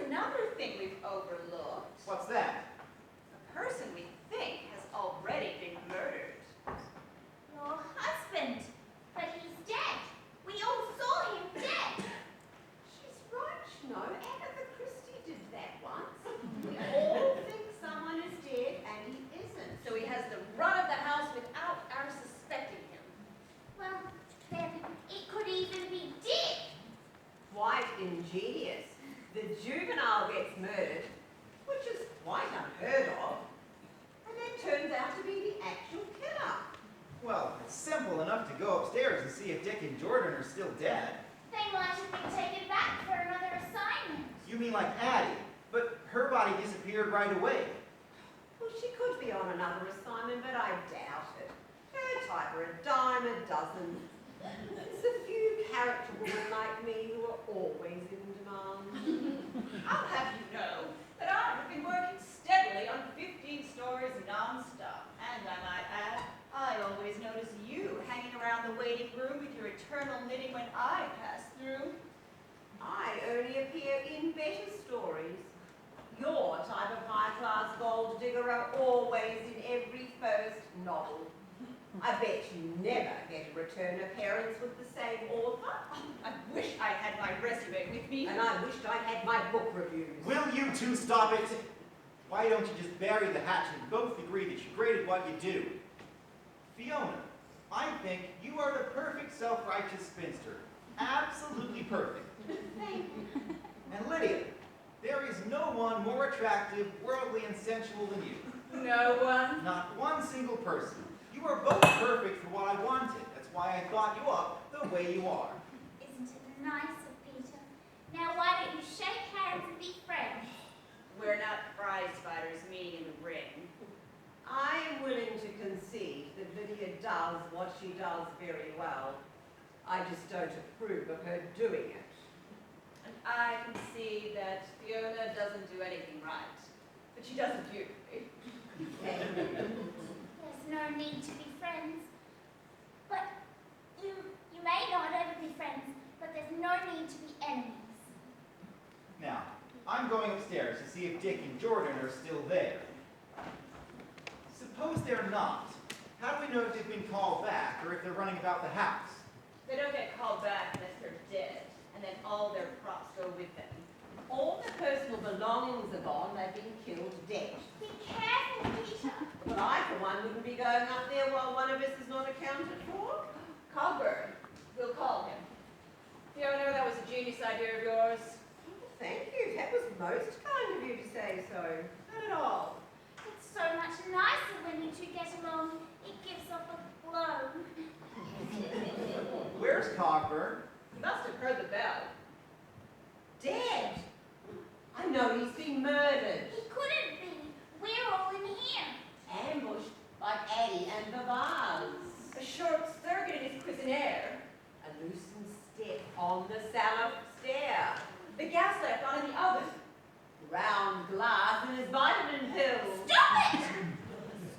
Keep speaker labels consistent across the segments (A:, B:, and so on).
A: another thing we've overlooked.
B: What's that?
A: A person we think has already been murdered.
C: Your husband, but he's dead. We all saw him dead.
A: She's right, you know. Agatha Christie did that once. We all think someone is dead, and he isn't. So he has the run of the house without our suspecting him.
C: Well, then it could even be Dick.
D: Quite ingenious. The juvenile gets murdered, which is quite unheard of, and then turns out to be the actual killer.
B: Well, it's simple enough to go upstairs and see if Dick and Jordan are still dead.
C: They might have been taken back for another assignment.
B: You mean like Addie? But her body disappeared right away.
D: Well, she could be on another assignment, but I doubt it. Her type are a dime a dozen. There's a few character women like me who are always in demand.
A: I'll have you know that I have been working steadily on 15 stories non-stop. And I might add, I always notice you hanging around the waiting room with your eternal knitting when I pass through.
D: I only appear in better stories. Your type of high-class gold digger are always in every first novel. I bet you never get a return appearance with the same author.
A: I wish I had my resume with me.
D: And I wished I had my book reviews.
B: Will you two stop it? Why don't you just bury the hatchet and both agree that you're great at what you do? Fiona, I think you are the perfect self-righteous spinster. Absolutely perfect.
C: Thank you.
B: And Lydia, there is no one more attractive, worldly, and sensual than you.
A: No one.
B: Not one single person. You are both perfect for what I wanted. That's why I thought you up the way you are.
C: Isn't it nice of Peter? Now why don't you shake hands and be friends?
A: We're not prize fighters meeting in the ring.
D: I am willing to concede that Lydia does what she does very well. I just don't approve of her doing it.
A: And I can see that Fiona doesn't do anything right. But she does it beautifully.
C: There's no need to be friends. But you may not ever be friends, but there's no need to be enemies.
B: Now, I'm going upstairs to see if Dick and Jordan are still there. Suppose they're not. How do we know if they've been called back or if they're running about the house?
A: They don't get called back unless they're dead, and then all their props go with them.
D: All their personal belongings are gone. They've been killed dead.
C: Be careful, Peter.
D: But I, for one, wouldn't be going up there while one of us is not accounted for.
A: Coburn. We'll call him. Fiona, that was a genius idea of yours.
D: Thank you. That was most kind of you to say so.
A: Not at all.
C: It's so much nicer when you two get along. It gives off a glow.
B: Where's Coburn?
A: You must have heard the bell.
D: Dead. I know he's been murdered.
C: He couldn't be. We're all in here.
D: Ambushed like Addie and the Vase.
A: A short circuit in his cuisinaire.
D: A loosened step on the cellar stair.
A: The gas left on in the oven.
D: Round glass and his vitamin pills.
C: Stop it!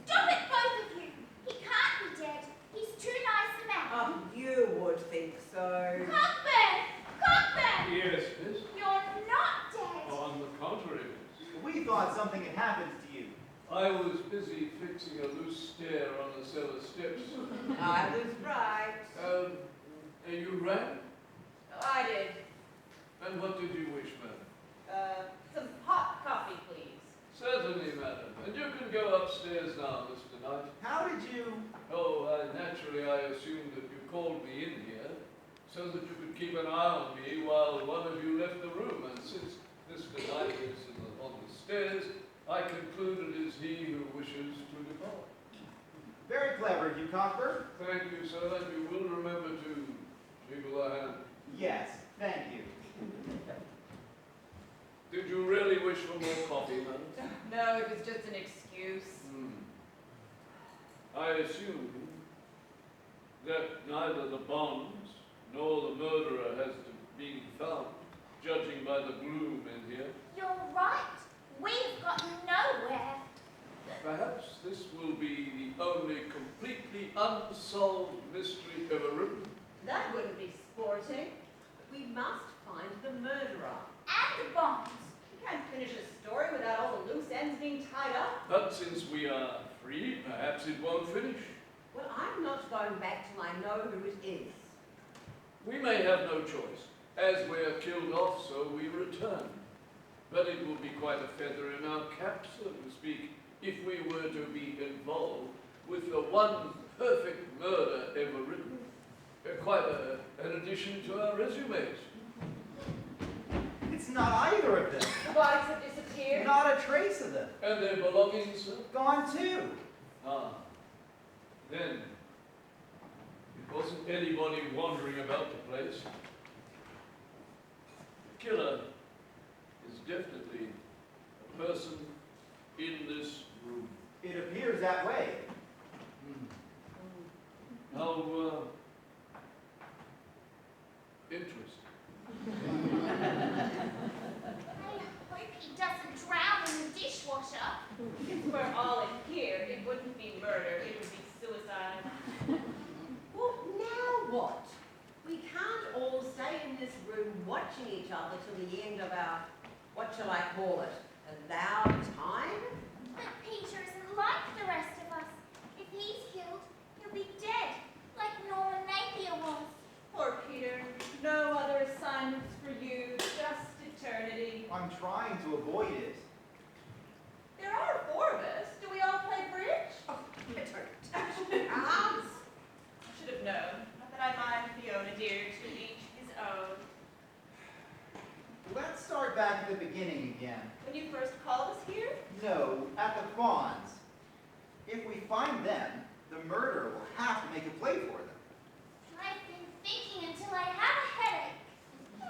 C: Stop it, both of you. He can't be dead. He's too nice a man.
D: Oh, you would think so.
C: Cockburn! Cockburn!
E: Yes, miss.
C: You're not dead.
E: On the contrary, miss.
B: We thought something had happened to you.
E: I was busy fixing a loose stair on the cellar steps.
D: I was right.
E: And you rang?
A: I did.
E: And what did you wish, madam?
A: Some hot coffee, please.
E: Certainly, madam. And you can go upstairs now, Mr. Knight.
B: How did you...
E: Oh, naturally I assumed that you called me in here so that you could keep an eye on me while one of you left the room. And since Mr. Knight is on the stairs, I conclude it is he who wishes to depart.
B: Very clever, you Coburn.
E: Thank you, sir, and you will remember to jiggle a hand.
B: Yes, thank you.
E: Did you really wish for more coffee, madam?
A: No, it was just an excuse.
E: I assume that neither the bonds nor the murderer has been found, judging by the gloom in here.
C: You're right. We've got nowhere.
E: Perhaps this will be the only completely unsolved mystery ever written.
A: That wouldn't be sporting.
D: We must find the murderer.
C: And the bombs.
E: read, perhaps it won't finish.
D: Well, I'm not going back till I know who it is.
E: We may have no choice. As we're killed off, so we return. But it will be quite a feather in our cap, so to speak, if we were to be involved with the one perfect murder ever written. Quite an addition to our resumes.
B: It's not either of them.
A: The bodies have disappeared.
B: Not a trace of them.
E: And their belongings, sir?
B: Gone too.
E: Ah, then it wasn't anybody wandering about the place. The killer is definitely a person in this room.
B: It appears that way.
E: How interesting.
C: I hope he doesn't drown in the dishwasher.
A: If we're all in here, it wouldn't be murder, it would be suicide.
D: Well, now what? We can't all stay in this room watching each other till the end of our, what shall I call it, allowed time?
C: But Peter isn't like the rest of us. If he's killed, he'll be dead, like Norman Napier was.
A: Poor Peter, no other assignments for you, just eternity.
B: I'm trying to avoid it.
A: There are 4 of us. Do we all play bridge?
D: Oh, don't touch cards.
A: I should have known. Not that I mind Fiona, dear, to each his own.
B: Let's start back at the beginning again.
A: When you first called us here,
B: No, at the Fawns. If we find them, the murderer will have to make a play for them.
C: I've been thinking until I have a headache.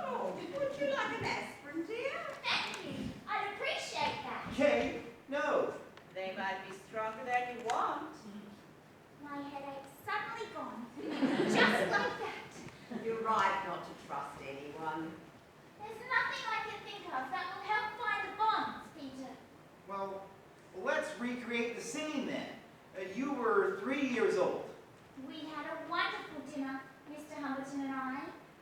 D: Oh, would you like an aspirin, dear?
C: Thank you. I'd appreciate that.
B: Kay, no.
A: they might be stronger than you want.
C: My headache's suddenly gone. Just like that.
D: You're right not to trust anyone.
C: There's nothing I can think of that will help find the bonds, Peter.
B: Well, let's recreate the scene then. You were 3 years old.
C: We had a wonderful dinner, Mr. Humberton and I.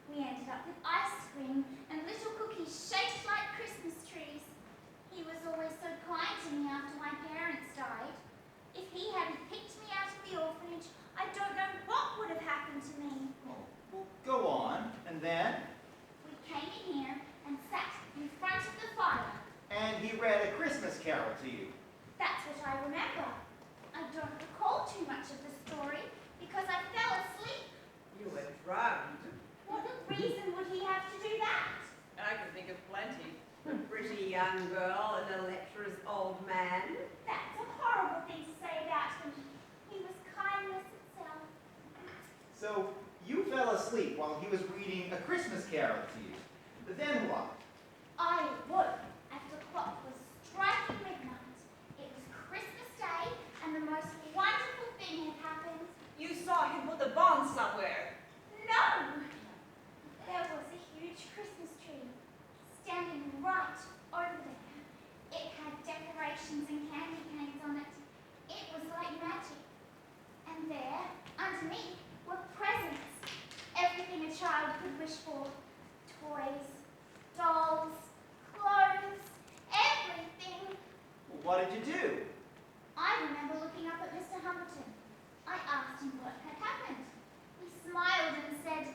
C: We ended up with ice cream and little cookies shaped like Christmas trees. He was always so kind to me after my parents died. If he hadn't picked me out of the orphanage, I don't know what would have happened to me.
B: Oh, well, go on. And then?
C: We came in here and sat in front of the fire.
B: And he read A Christmas Carol to you.
C: That's what I remember. I don't recall too much of the story because I fell asleep.
D: You were drugged.
C: What reason would he have to do that?
A: I can think of plenty.
D: A pretty young girl and a lecturer's old man.
C: That's a horrible thing to say about him. He was kindness itself.
B: So you fell asleep while he was reading A Christmas Carol to you. Then what?
C: I awoke as the clock was striking midnight. It was Christmas Day and the most wonderful thing had happened.
A: You saw him put the bond somewhere.
C: No! There was a huge Christmas tree standing right over there. It had decorations and candy canes on it. It was like magic. And there, underneath, were presents. Everything a child could wish for. Toys, dolls, clothes, everything.
B: Well, what did you do?
C: I remember looking up at Mr. Humberton. I asked him what had happened. He smiled and said,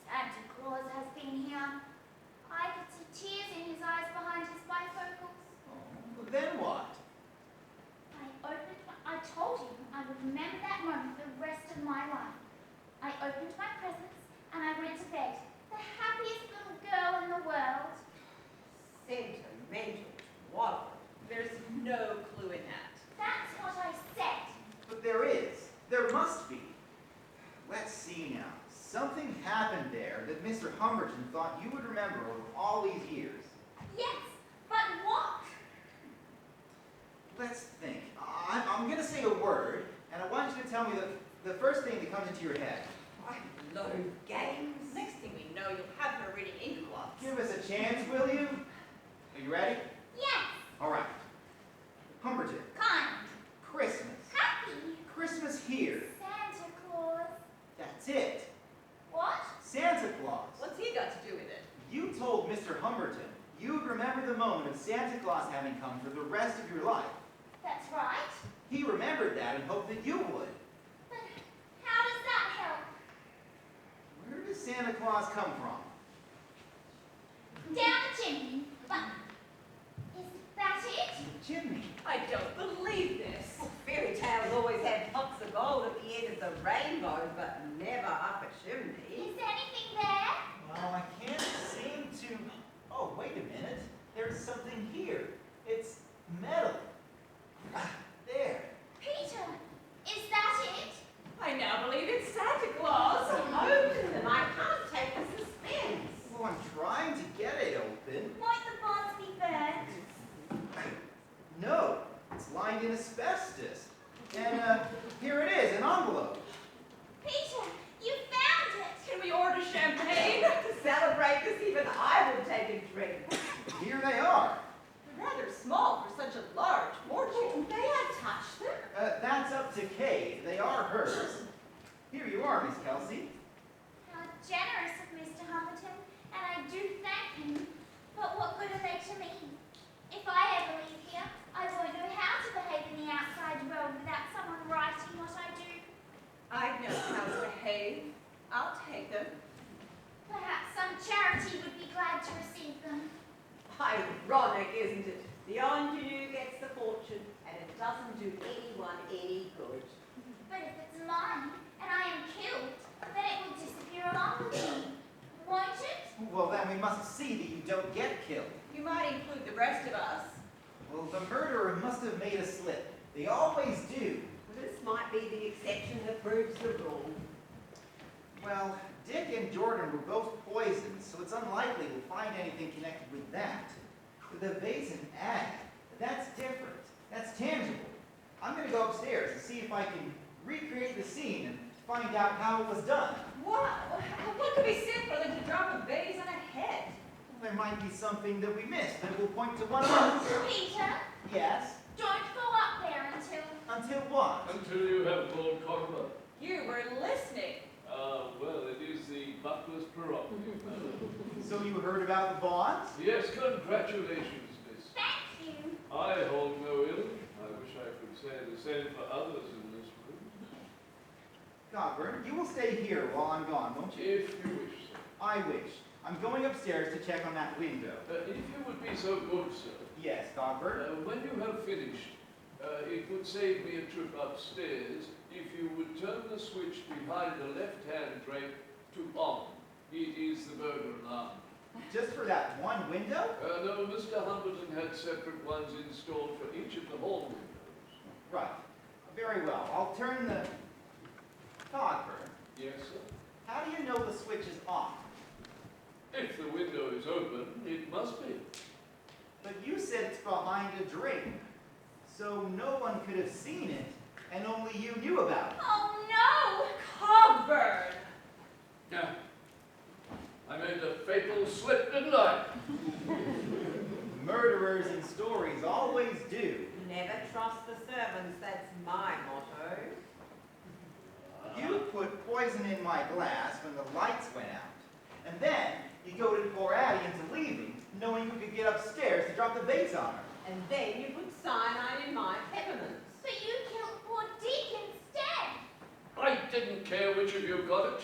C: Santa Claus has been here. I could see tears in his eyes behind his bifocals.
B: Oh, then what?
C: I told him I would remember that moment the rest of my life. I opened my presents and I went to bed, the happiest little girl in the world.
D: Sentimental twaddle.
A: There's no clue in that.
C: That's what I said.
B: But there is. There must be. Let's see now. Something happened there that Mr. Humberton thought you would remember over all these years.
C: Yes, but what?
B: Let's think. I'm going to say a word, and I want you to tell me the first thing that comes into your head.
D: I love games.
A: Next thing we know, you'll have her reading ink blots.
B: Give us a chance, will you? Are you ready?
C: Yes,
B: All right. Humberton.
C: kind,
B: Christmas.
C: happy,
B: Christmas here.
C: Santa Claus.
B: That's it.
C: What?
B: Santa Claus.
A: What's he got to do with it?
B: You told Mr. Humberton you'd remember the moment of Santa Claus having come for the rest of your life.
C: That's right.
B: He remembered that and hoped that you would.
C: But how does that help?
B: Where does Santa Claus come from?
C: Down the chimney. But is that it?
B: The chimney.
A: I don't believe this.
D: Fairy tales always have pots of gold at the end of the rainbow, but never up a chimney.
C: Is anything there?
B: Well, I can't seem to... Oh, wait a minute. There's something here. It's metal. Ah, there.
C: Peter, is that it?
A: I now believe it's Santa Claus.
D: Open them, I can't take the suspense.
B: Well, I'm trying to get it open.
C: Might the bonds be burnt?
B: No, it's lined in asbestos. And here it is, an envelope.
C: Peter, you found it!
A: Can we order champagne?
D: To celebrate this, even I will take a drink.
B: Here they are.
A: They're rather small for such a large fortune.
D: May I touch them?
B: That's up to Kate. They are hers. Here you are, Miss Kelsey.
C: How generous of Mr. Humberton, and I do thank him. But what good are they to me? If I ever leave here, I won't know how to behave in the outside world without someone writing what I do.
A: I know how to behave. I'll take them.
C: Perhaps some charity would be glad to receive them.
D: Ironic, isn't it? The ingenue gets the fortune, and it doesn't do anyone any good.
C: But if it's mine, and I am killed, then it will disappear along with me. Won't it?
B: Well, then we must see that you don't get killed.
A: You might include the rest of us.
B: Well, the murderer must have made a slip. They always do.
D: This might be the exception that proves the rule.
B: Well, Dick and Jordan were both poisoned, so it's unlikely we'll find anything connected with that. With the vase and ad, that's different. That's tangible. I'm going to go upstairs and see if I can recreate the scene and find out how it was done.
A: Wow, what could be simpler than to drop a vase on a head?
B: There might be something that we missed that will point to one of us.
C: Peter,
B: Yes?
C: don't go up there until...
B: Until what?
E: Until you have told Cogber.
A: You were listening.
E: Well, it is the butler's prerogative.
B: So you heard about the bonds?
E: Yes, congratulations, miss.
C: Thank you.
E: I hold no ill. I wish I could say the same for others in this room.
B: Cockburn, you will stay here while I'm gone, won't you?
E: If you wish, sir.
B: I wish. I'm going upstairs to check on that window.
E: If you would be so good, sir.
B: Yes, Cockburn?
E: When you have finished, it would save me a trip upstairs if you would turn the switch behind the left-hand drape to on. It is the burglar alarm.
B: Just for that one window?
E: No, Mr. Humberton had separate ones installed for each of the hall windows.
B: Right. Very well. I'll turn the... Cockburn,
E: Yes, sir.
B: how do you know the switch is off?
E: If the window is open, it must be.
B: But you said it's behind a drape. So no one could have seen it, and only you knew about it.
C: Oh no!
A: Cogburn!
E: Yeah. I made a fatal slip, didn't I?
B: Murderers in stories always do.
D: Never trust the servants, that's my motto.
B: You put poison in my glass when the lights went out. And then you goaded poor Addie into leaving, knowing you could get upstairs to drop the vase on her.
D: And then you put cyanide in my peppermints.
C: But you killed poor Dick instead.
E: I didn't care which of you got it.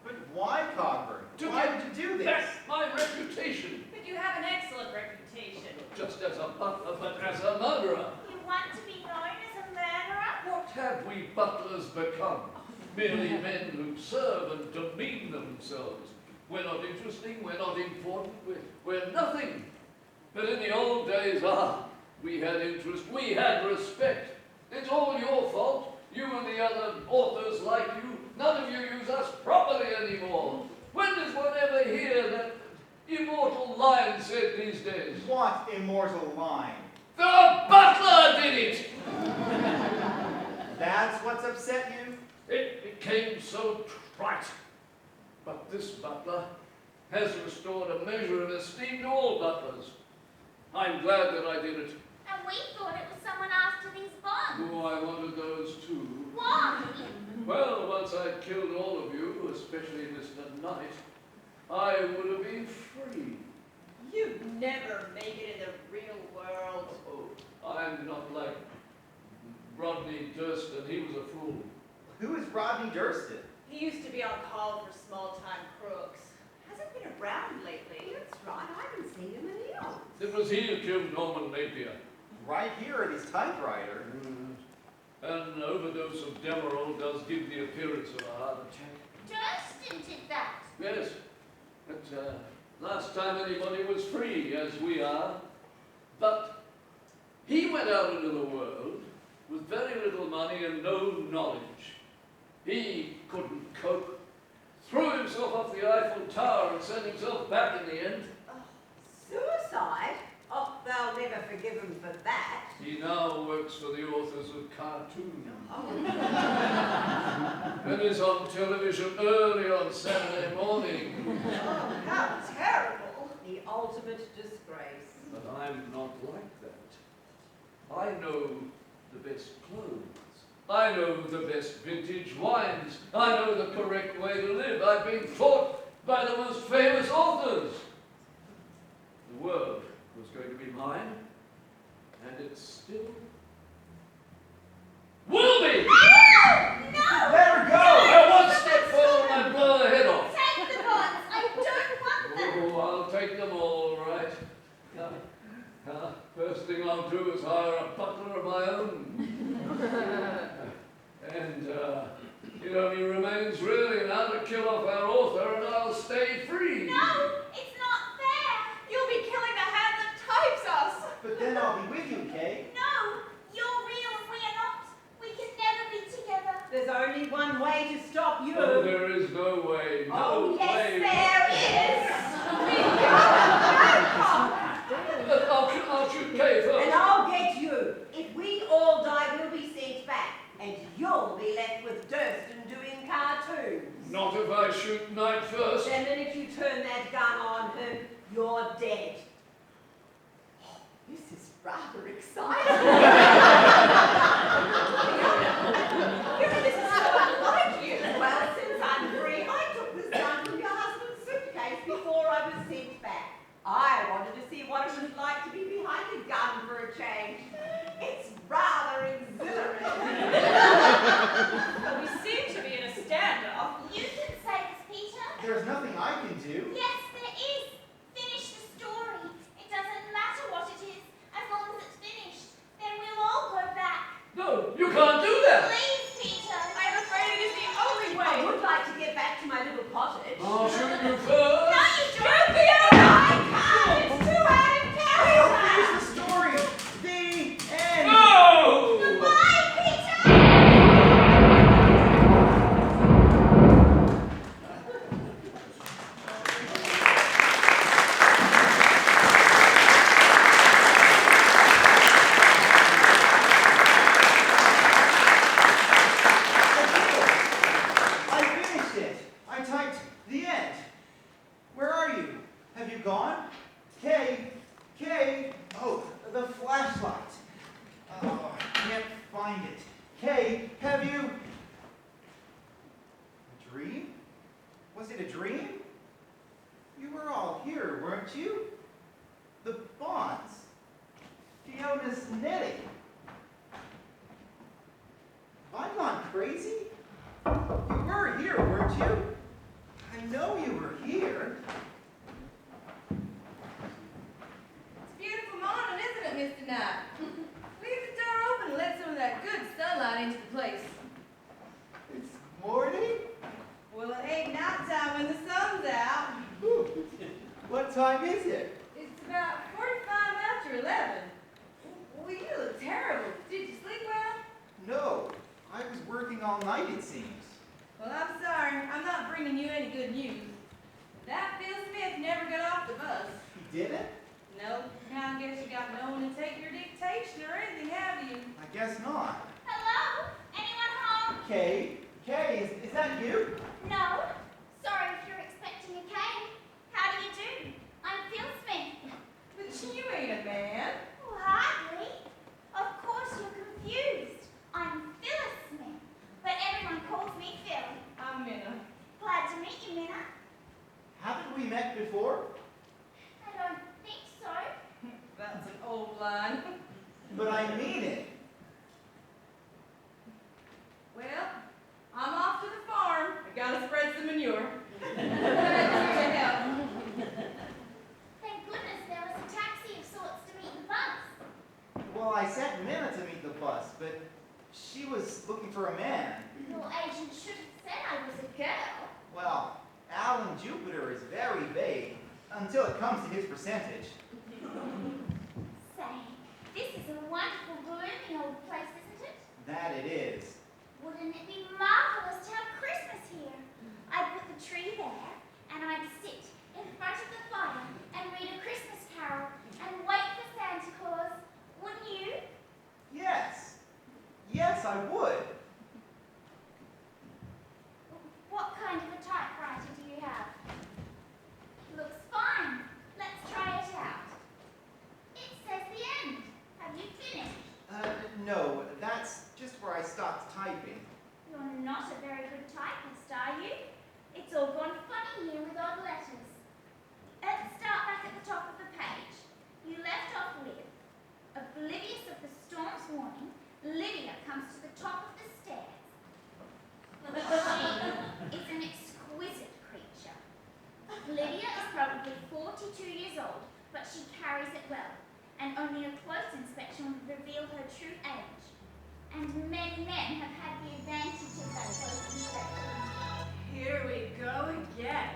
B: But why, Cogburn?
E: To
B: Why
E: get
B: did you do this?
E: That's my reputation.
A: But you have an excellent reputation.
E: Just as a butler, but as a murderer.
C: You want to be known as a murderer?
E: What have we butlers become? Merely men who serve and demean themselves. We're not interesting, we're not important, we're nothing. But in the old days, we had interest, we had respect. It's all your fault. You and the other authors like you, none of you use us properly anymore. When does one ever hear that immortal line said these days?
B: What immortal line?
E: The butler did it!
B: That's what's upset you?
E: It became so trite. But this butler has restored a measure of esteem to all butlers. I'm glad that I did it.
C: And we thought it was someone after these bonds.
E: Oh, I wanted those too.
C: Why?
E: Well, once I'd killed all of you, especially Mr. Knight, I would have been free.
A: You'd never make it in the real world.
E: Oh, I'm not like Rodney Durston, he was a fool.
B: Who is Rodney Durston?
A: He used to be on call for small-time crooks. Hasn't been around lately.
D: That's right, I haven't seen him in eons.
E: It was he who killed Norman Napier.
B: Right here at his typewriter.
E: An overdose of Demerol does give the appearance of a heart attack.
C: Durston did that.
E: Yes, but last time anybody was free, as we are. But he went out into the world with very little money and no knowledge. He couldn't cope, threw himself off the Eiffel Tower and sent himself back in the end.
D: Suicide? Oh, they'll never forgive him for that.
E: He now works for the authors of cartoons.
D: Oh.
E: And is on television early on Saturday morning.
A: Oh, how terrible.
D: The ultimate disgrace.
E: But I'm not like that. I know the best clothes. I know the best vintage wines. I know the correct way to live. I've been taught by the most famous authors. The world was going to be mine, and it still will be.
C: No!
B: Let her go!
E: I one step forward and I blow her head off.
C: Take the bonds. I don't want them.
E: Oh, I'll take them all right. First thing I'll do is hire a butler of my own. And it only remains really now to kill off our author and I'll stay free.
C: No, it's not fair.
A: You'll be killing the hand that types us.
B: But then I'll be with you, Kay.
C: No, you're real and we're not. We can never be together.
D: There's only one way to stop you.
E: No, there is no way. No
D: Oh, yes,
E: way.
D: there is.
E: I'll shoot Kay first.
D: And I'll get you. If we all die, we'll be sent back. And you'll be left with Durston doing cartoons.
E: Not if I shoot Knight first.
D: The minute you turn that gun on him, you're dead. Oh, this is rather exciting.
A: This is so unlike you.
D: Well, since I'm free, I took this gun from your husband's suitcase before I was sent back. I wanted to see what it was like to be behind a gun for a change. It's rather exhilarating.
A: We seem to be in a standoff.
C: You can save us, Peter.
B: There's nothing I can do.
C: Yes, there is. Finish the story. It doesn't matter what it is. As long as it's finished, then we'll all go back.
E: No, you can't do that.
C: Please, Peter.
A: I'm afraid it is the only
D: I
A: way.
D: would like to get back to my little cottage.
E: I'll shoot you first.
C: No, you don't.
A: I can't. It's too out of
B: We'll
A: character.
B: finish the story. The end.
E: No!
C: Goodbye, Peter.
B: I finished it. I typed the end. Where are you? Have you gone? Kay? Kay? Oh, the flashlight. Oh, I can't find it. Kay, have you... A dream? Was it a dream? You were all here, weren't you? The bonds. Fiona's knitting. I'm not crazy. You were here, weren't you? I know you were here.
F: It's a beautiful morning, isn't it, Mr. Knight? Leave the door open and let some of that good sunlight into the place.
B: It's morning?
F: Well, it ain't night time when the sun's out.
B: Ooh. What time is it?
F: It's about 45 after 11. Well, you look terrible. Did you sleep well?
B: No, I was working all night, it seems.
F: Well, I'm sorry. I'm not bringing you any good news. That Bill Smith never got off the bus.
B: He didn't?
F: Nope. I guess you got no one to take your dictation or anything, have you?
B: I guess not.
C: Hello? Anyone home?
B: Kay? Kay, is that you?
C: No. Sorry if you're expecting a cane. How do you do? I'm Phil Smith.
F: But you ain't a man.
C: Oh, hardly. Of course you're confused. I'm Phyllis Smith, but everyone calls me Phil.
F: I'm Minna.
C: Glad to meet you, Minna.
B: Haven't we met before?
C: I don't think so.
F: That's an old line.
B: But I mean it. was looking for a man.
C: Your agent should have said I was a girl.
B: Well, Alan Jupiter is very vague until it comes to his percentage.
C: Say, this is a wonderful, gloomy old place, isn't it?
B: That it is.
C: Wouldn't it be marvelous to have Christmas here? I'd put the tree there, and I'd sit in front of the fire and read a Christmas carol and wait for Santa Claus. Wouldn't you?
B: Yes. Yes, I would.
C: What kind of a typewriter do you have? Looks fine. Let's try it out. It says the end. Have you finished?
B: No, that's just where I stopped typing.
C: You're not a very good typist, are you? It's all gone funny here with odd letters. Let's start back at the top of the page. You left off with, oblivious of the storm's warning, Lydia comes to the top of the stairs. She is an exquisite creature. Lydia is probably 42 years old, but she carries it well, and only a close inspection will reveal her true age. And many men have had the advantage of that close inspection.
A: Here we go again.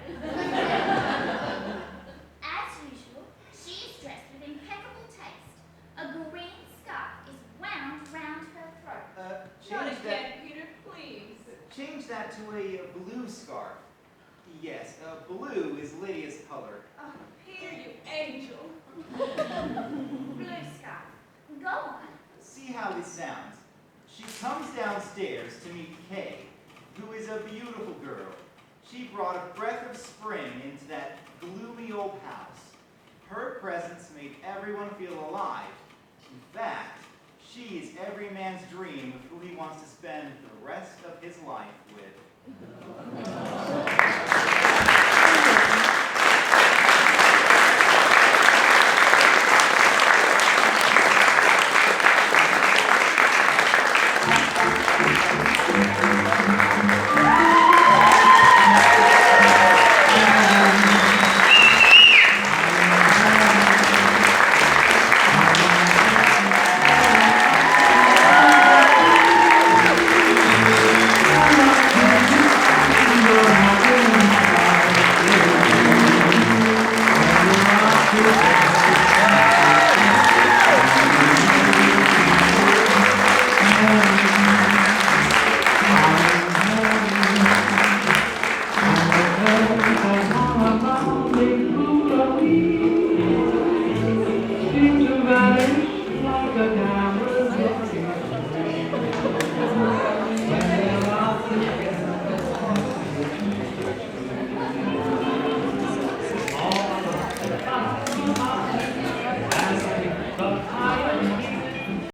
C: As usual, she is dressed with impeccable taste. A green scarf is wound round her throat.
A: Not
B: Change that.
A: again, Peter, please.
B: Change that to a blue scarf. Yes, blue is Lydia's color.
A: Oh, Peter, you angel.
C: Blue scarf. Go on.
B: See how this sounds. She comes downstairs to meet Kay, who is a beautiful girl. She brought a breath of spring into that gloomy old house. Her presence made everyone feel alive. In fact, she is every man's dream of who he wants to spend the rest of his life with.
G: Seem to vanish like a